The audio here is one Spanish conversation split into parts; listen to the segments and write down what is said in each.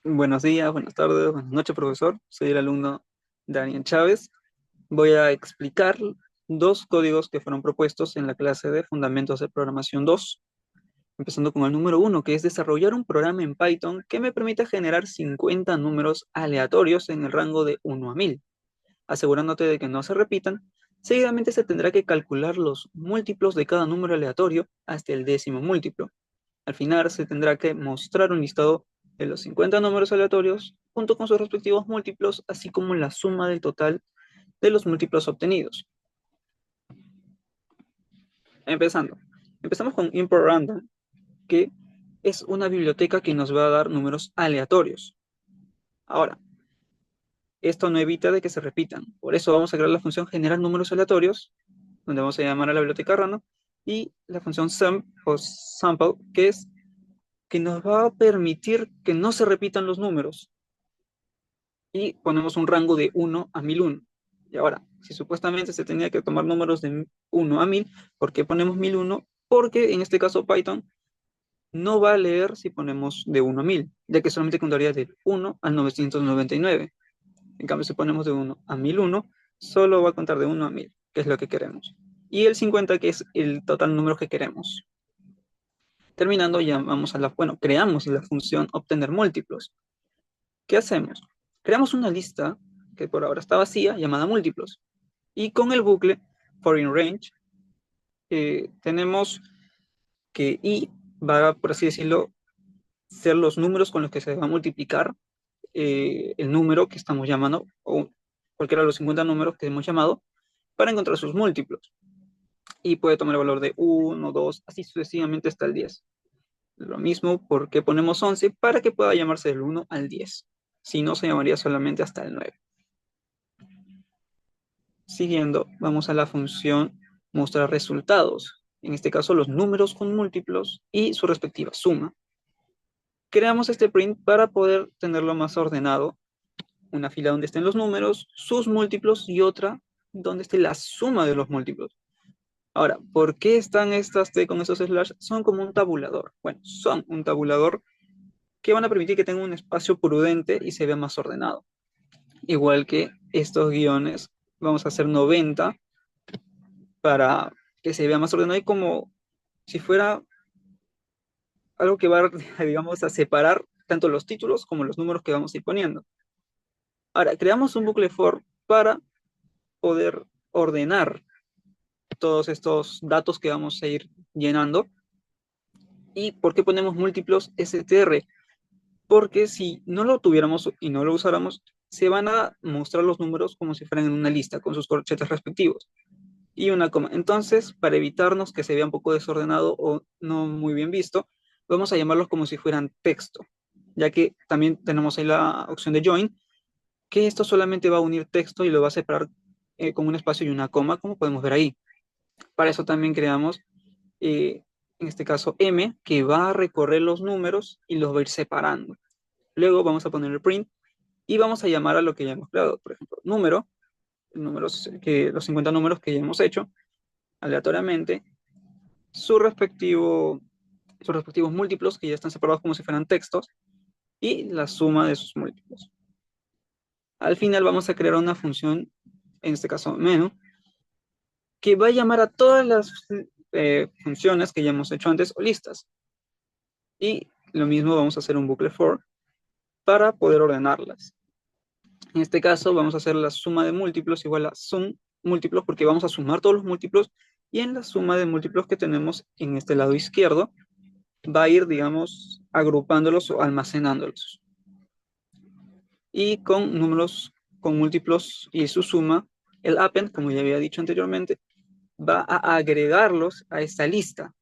Buenos días, buenas tardes, buenas noches, profesor. Soy el alumno Daniel Chávez. Voy a explicar dos códigos que fueron propuestos en la clase de Fundamentos de Programación 2, empezando con el número uno, que es desarrollar un programa en Python que me permita generar 50 números aleatorios en el rango de 1 a 1000, asegurándote de que no se repitan. Seguidamente se tendrá que calcular los múltiplos de cada número aleatorio hasta el décimo múltiplo. Al final se tendrá que mostrar un listado de los 50 números aleatorios junto con sus respectivos múltiplos, así como la suma del total de los múltiplos obtenidos. Empezando. Empezamos con import random, que es una biblioteca que nos va a dar números aleatorios. Ahora, esto no evita de que se repitan. Por eso vamos a crear la función generar números aleatorios, donde vamos a llamar a la biblioteca random, y la función sum o sample, que es que nos va a permitir que no se repitan los números. Y ponemos un rango de 1 a 1001. Y ahora, si supuestamente se tenía que tomar números de 1 a 1000, ¿por qué ponemos 1001? Porque en este caso Python no va a leer si ponemos de 1 a 1000, ya que solamente contaría de 1 al 999. En cambio, si ponemos de 1 a 1001, solo va a contar de 1 a 1000, que es lo que queremos. Y el 50, que es el total número que queremos. Terminando, ya vamos a creamos la función obtener múltiplos. ¿Qué hacemos? Creamos una lista que por ahora está vacía, llamada múltiplos. Y con el bucle for in range, tenemos que i va, por así decirlo, ser los números con los que se va a multiplicar el número que estamos llamando, o cualquiera de los 50 números que hemos llamado, para encontrar sus múltiplos. Y puede tomar el valor de 1, 2, así sucesivamente hasta el 10. Lo mismo porque ponemos 11 para que pueda llamarse del 1 al 10. Si no, se llamaría solamente hasta el 9. Siguiendo, vamos a la función mostrar resultados. En este caso, los números con múltiplos y su respectiva suma. Creamos este print para poder tenerlo más ordenado. Una fila donde estén los números, sus múltiplos y otra donde esté la suma de los múltiplos. Ahora, ¿por qué están estas T con esos slash? Son como un tabulador. Bueno, son un tabulador que van a permitir que tenga un espacio prudente y se vea más ordenado. Igual que estos guiones, vamos a hacer 90 para que se vea más ordenado y como si fuera algo que va, digamos, a separar tanto los títulos como los números que vamos a ir poniendo. Ahora, creamos un bucle for para poder ordenar todos estos datos que vamos a ir llenando. ¿Y por qué ponemos múltiplos str? Porque si no lo tuviéramos y no lo usáramos, se van a mostrar los números como si fueran en una lista con sus corchetes respectivos y una coma. Entonces, para evitarnos que se vea un poco desordenado o no muy bien visto, vamos a llamarlos como si fueran texto, ya que también tenemos ahí la opción de join, que esto solamente va a unir texto y lo va a separar con un espacio y una coma, como podemos ver ahí. Para eso también creamos, en este caso, M, que va a recorrer los números y los va a ir separando. Luego vamos a poner el print y vamos a llamar a lo que ya hemos creado, por ejemplo, los 50 números que ya hemos hecho aleatoriamente, su respectivo, sus respectivos múltiplos, que ya están separados como si fueran textos, y la suma de sus múltiplos. Al final vamos a crear una función, en este caso menú, que va a llamar a todas las funciones que ya hemos hecho antes o listas. Y lo mismo vamos a hacer un bucle for para poder ordenarlas. En este caso vamos a hacer la suma de múltiplos igual a sum múltiplos porque vamos a sumar todos los múltiplos y en la suma de múltiplos que tenemos en este lado izquierdo va a ir, digamos, agrupándolos o almacenándolos. Y con números con múltiplos y su suma, el append, como ya había dicho anteriormente, va a agregarlos a esta lista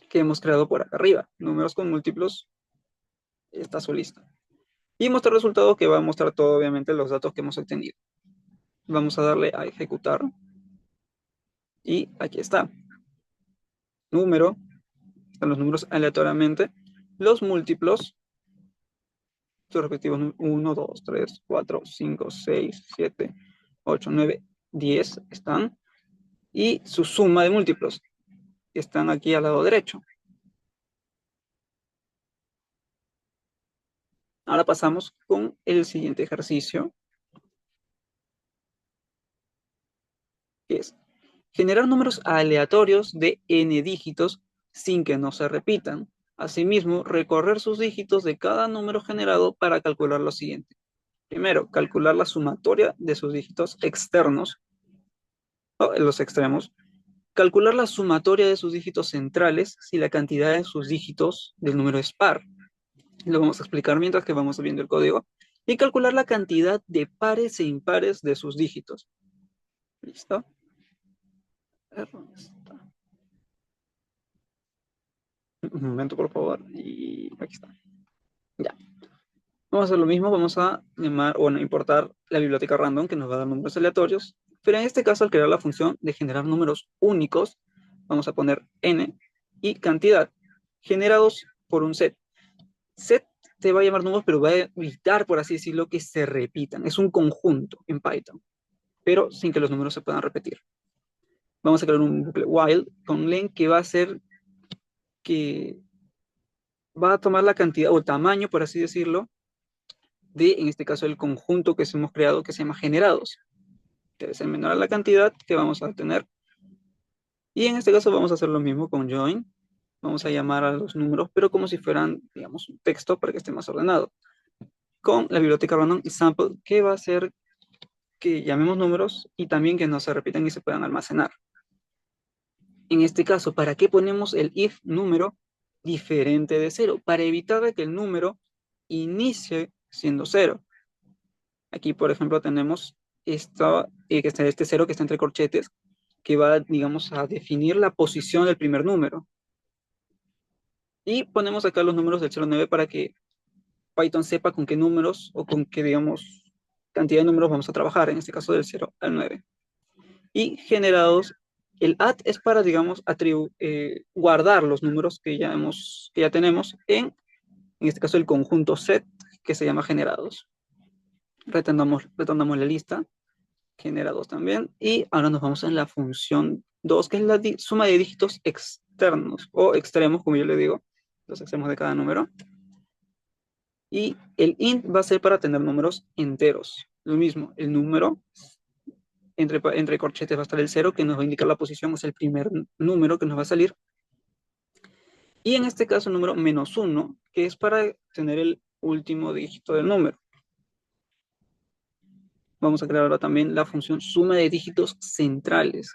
que hemos creado por acá arriba. Números con múltiplos, está su lista. Y mostrar el resultado que va a mostrar todo, obviamente, los datos que hemos obtenido. Vamos a darle a ejecutar. Y aquí está. Número, están los números aleatoriamente. Los múltiplos, sus respectivos 1, 2, 3, 4, 5, 6, 7, 8, 9, 10 están. Y su suma de múltiplos están aquí al lado derecho. Ahora pasamos con el siguiente ejercicio, que es generar números aleatorios de n dígitos sin que no se repitan. Asimismo, recorrer sus dígitos de cada número generado para calcular lo siguiente. Primero, calcular la sumatoria de sus dígitos externos, o en los extremos. Calcular la sumatoria de sus dígitos centrales si la cantidad de sus dígitos del número es par. Lo vamos a explicar mientras que vamos viendo el código. Y calcular la cantidad de pares e impares de sus dígitos. ¿Listo? ¿Dónde está? Un momento, por favor. Y aquí está. Ya. Vamos a hacer lo mismo. Vamos a llamar, bueno, importar la biblioteca random que nos va a dar números aleatorios. Pero en este caso, al crear la función de generar números únicos, vamos a poner n y cantidad generados por un set. Set te va a llamar números, pero va a evitar, por así decirlo, que se repitan. Es un conjunto en Python, pero sin que los números se puedan repetir. Vamos a crear un bucle while con len que va a hacer que va a tomar la cantidad o tamaño, por así decirlo, de, en este caso, el conjunto que hemos creado que se llama generados. Debe ser menor a la cantidad que vamos a tener. Y en este caso vamos a hacer lo mismo con join. Vamos a llamar a los números, pero como si fueran, digamos, un texto para que esté más ordenado. Con la biblioteca random y sample, que va a hacer que llamemos números y también que no se repitan y se puedan almacenar. En este caso, ¿para qué ponemos el if número diferente de 0? Para evitar que el número inicie siendo 0. Aquí, por ejemplo, tenemos este 0 que está entre corchetes, que va, digamos, a definir la posición del primer número. Y ponemos acá los números del 0 al 9 para que Python sepa con qué números o con qué, digamos, cantidad de números vamos a trabajar, en este caso del 0 al 9. Y generados, el add es para, digamos, guardar los números que ya tenemos en este caso el conjunto set que se llama generados. Retornamos la lista, generados también, y ahora nos vamos a la función 2, que es la suma de dígitos externos o extremos, como yo le digo, los extremos de cada número. Y el int va a ser para tener números enteros. Lo mismo, el número entre corchetes va a estar el 0, que nos va a indicar la posición, es el primer número que nos va a salir. Y en este caso el número -1, que es para tener el último dígito del número. Vamos a crear ahora también la función suma de dígitos centrales.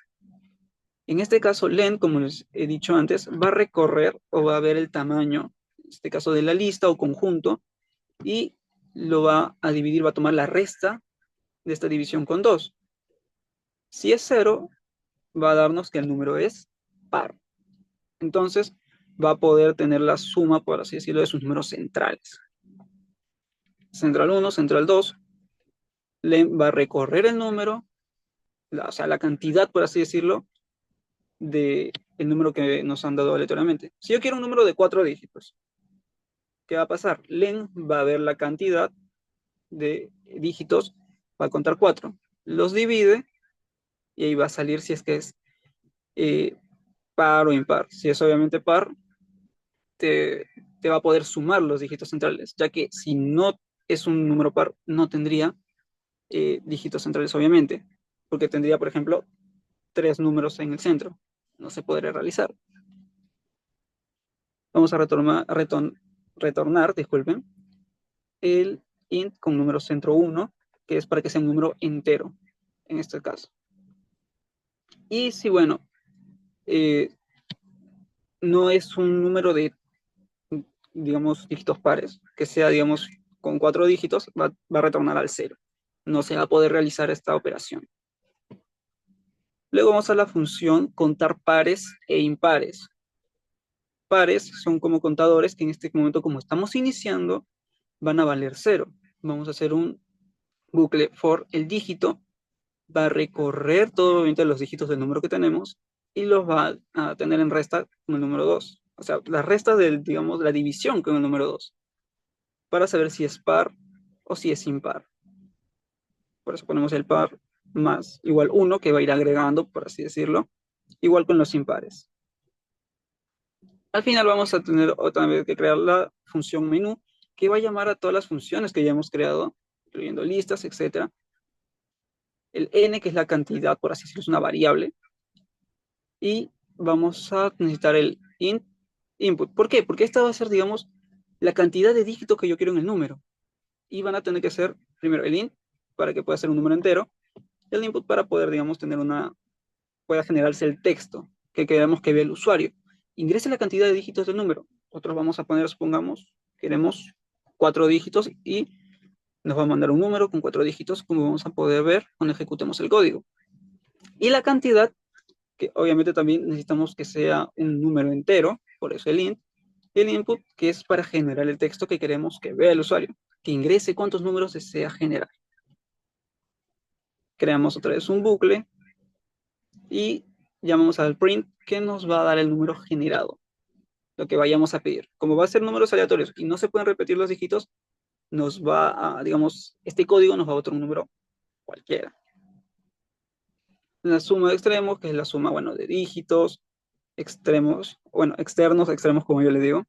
En este caso, len, como les he dicho antes, va a recorrer o va a ver el tamaño, en este caso de la lista o conjunto, y lo va a dividir, va a tomar la resta de esta división con 2. Si es 0, va a darnos que el número es par. Entonces, va a poder tener la suma, por así decirlo, de sus números centrales. Central 1, central 2, len va a recorrer el número, o sea, la cantidad, por así decirlo, del número que nos han dado aleatoriamente. Si yo quiero un número de 4 dígitos, ¿qué va a pasar? Len va a ver la cantidad de dígitos, va a contar 4, los divide y ahí va a salir si es que es par o impar. Si es obviamente par, te va a poder sumar los dígitos centrales, ya que si no es un número par, no tendría dígitos centrales, obviamente, porque tendría, por ejemplo, 3 números en el centro. No se podría realizar. Vamos a retornar, disculpen, el int con número centro 1, que es para que sea un número entero, en este caso. Y si, bueno, no es un número de, digamos, dígitos pares, que sea, digamos, con 4 dígitos, va a retornar al 0. No se va a poder realizar esta operación. Luego vamos a la función contar pares e impares. Pares son como contadores que en este momento, como estamos iniciando, van a valer 0. Vamos a hacer un bucle for el dígito, va a recorrer todo los dígitos del número que tenemos y los va a tener en resta con el número 2. O sea, la resta del, digamos, la división con el número 2, para saber si es par o si es impar. Por eso ponemos el par más igual 1, que va a ir agregando, por así decirlo, igual con los impares. Al final vamos a tener otra vez que crear la función menú, que va a llamar a todas las funciones que ya hemos creado, incluyendo listas, etc. El n, que es la cantidad, por así decirlo, es una variable. Y vamos a necesitar el input. ¿Por qué? Porque esta va a ser, digamos, la cantidad de dígitos que yo quiero en el número. Y van a tener que ser, primero, el int, para que pueda ser un número entero, el input para poder, digamos, pueda generarse el texto que queremos que vea el usuario. Ingrese la cantidad de dígitos del número. Nosotros vamos a poner, supongamos, queremos 4 dígitos y nos va a mandar un número con 4 dígitos, como vamos a poder ver cuando ejecutemos el código. Y la cantidad, que obviamente también necesitamos que sea un número entero, por eso el int, y el input, que es para generar el texto que queremos que vea el usuario, que ingrese cuántos números desea generar. Creamos otra vez un bucle y llamamos al print, que nos va a dar el número generado, lo que vayamos a pedir. Como va a ser números aleatorios y no se pueden repetir los dígitos, nos va a, digamos, este código nos va a botar un número cualquiera. La suma de extremos, que es la suma, bueno, de dígitos, extremos, bueno, externos, extremos, como yo le digo.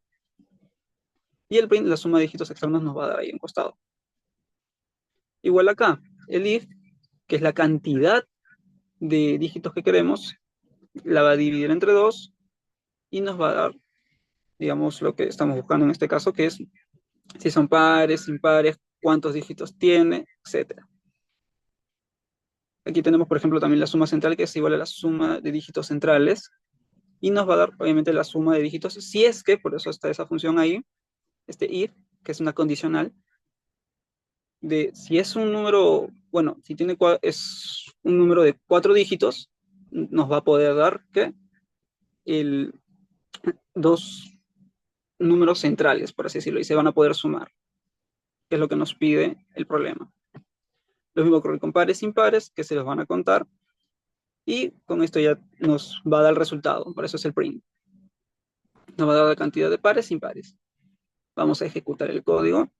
Y el print, la suma de dígitos externos, nos va a dar ahí en costado. Igual acá, el if, que es la cantidad de dígitos que queremos, la va a dividir entre 2 y nos va a dar, digamos, lo que estamos buscando en este caso, que es si son pares, impares, cuántos dígitos tiene, etc. Aquí tenemos, por ejemplo, también la suma central, que es igual a la suma de dígitos centrales, y nos va a dar, obviamente, la suma de dígitos, si es que, por eso está esa función ahí, este if, que es una condicional, de si es un número, bueno, si es un número de 4 dígitos, nos va a poder dar, ¿qué? Dos números centrales, por así decirlo, y se van a poder sumar, que es lo que nos pide el problema. Lo mismo ocurre con pares e impares, que se los van a contar, y con esto ya nos va a dar el resultado, por eso es el print. Nos va a dar la cantidad de pares e impares. Vamos a ejecutar el código.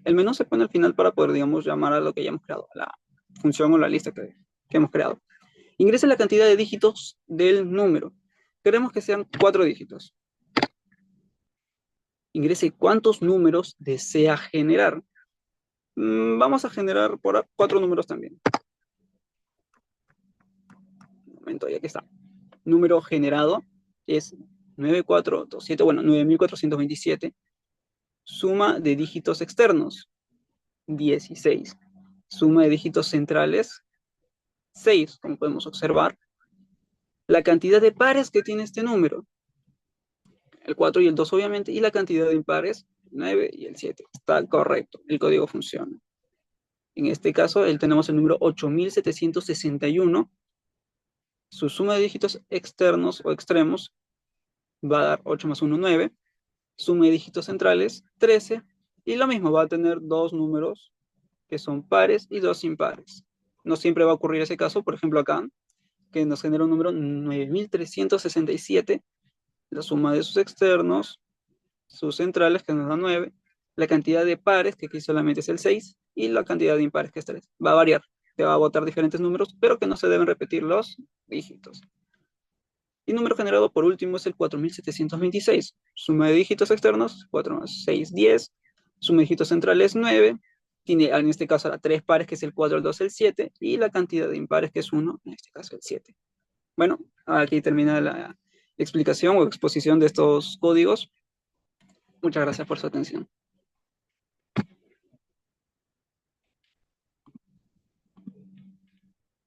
El menú se pone al final para poder, digamos, llamar a lo que ya hemos creado, a la función o la lista que hemos creado. Ingrese la cantidad de dígitos del número. Queremos que sean 4 dígitos. Ingrese cuántos números desea generar. Vamos a generar por 4 números también. Un momento, ya que está. Número generado es 9427, bueno, 9427. Suma de dígitos externos, 16. Suma de dígitos centrales, 6, como podemos observar. La cantidad de pares que tiene este número, el 4 y el 2 obviamente, y la cantidad de impares, 9 y el 7. Está correcto, el código funciona. En este caso, tenemos el número 8761. Su suma de dígitos externos o extremos va a dar 8 más 1, 9. Suma de dígitos centrales, 13. Y lo mismo, va a tener 2 números que son pares y 2 impares. No siempre va a ocurrir ese caso, por ejemplo acá, que nos genera un número 9367, la suma de sus externos, sus centrales, que nos da 9, la cantidad de pares, que aquí solamente es el 6, y la cantidad de impares, que es 3. Va a variar, te va a botar diferentes números, pero que no se deben repetir los dígitos. Y número generado por último es el 4726. Suma de dígitos externos, 4 más 6, 10. Suma de dígitos centrales, 9. Tiene en este caso ahora 3 pares, que es el 4, el 2, el 7. Y la cantidad de impares, que es 1, en este caso el 7. Bueno, aquí termina la explicación o exposición de estos códigos. Muchas gracias por su atención.